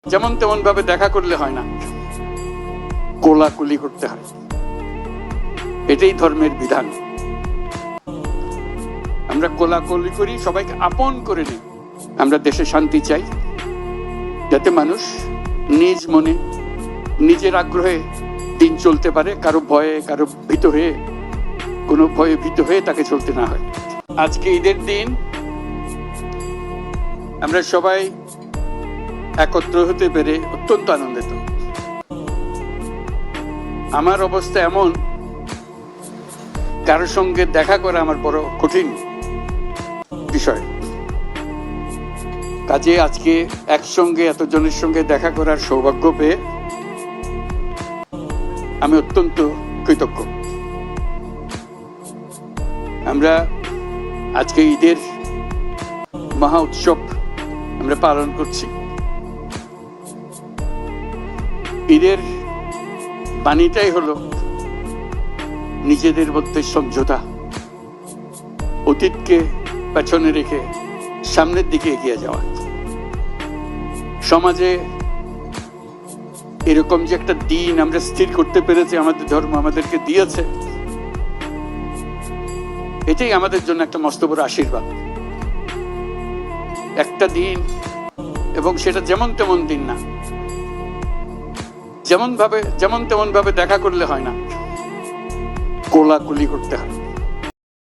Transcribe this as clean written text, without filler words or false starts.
যেমন তেমন ভাবে দেখা করলে হয় না, কোলাকুলি করতে হয়। এটাই ধর্মের বিধান। আমরা কোলাকুলি করি, সবাইকে আপন করে নিই। আমরা দেশে শান্তি চাই, যাতে মানুষ নিজ মনে নিজের আগ্রহে দিন চলতে পারে, কারো ভয়ে কারো ভীত হয়ে, কোনো ভয়ে ভীত হয়ে তাকে চলতে না হয়। আজকে ঈদের দিন আমরা সবাই একত্র হতে পেরে অত্যন্ত আনন্দিত। আমার অবস্থা এমন, কারোর সঙ্গে দেখা করা আমার বড় কঠিন বিষয়। কাজে আজকে একসঙ্গে এতজনের সঙ্গে দেখা করার সৌভাগ্য পেয়ে আমি অত্যন্ত কৃতজ্ঞ। আমরা আজকে ঈদের মহা উৎসব আমরা পালন করছি। ঈদের বাণীটাই হলো নিজেদের মধ্যে সমঝোতা, অতীতকে পেছনে রেখে সামনের দিকে এগিয়ে যাওয়া। সমাজে এরকম যে একটা দিন আমরা স্থির করতে পেরেছি, আমাদের ধর্ম আমাদেরকে দিয়েছে, এটাই আমাদের জন্য একটা মস্ত বড় আশীর্বাদ। একটা দিন, এবং সেটা যেমন তেমন দিন না, যেমন তেমন ভাবে দেখা করলে হয় না, কোলাকুলি করতে হয়।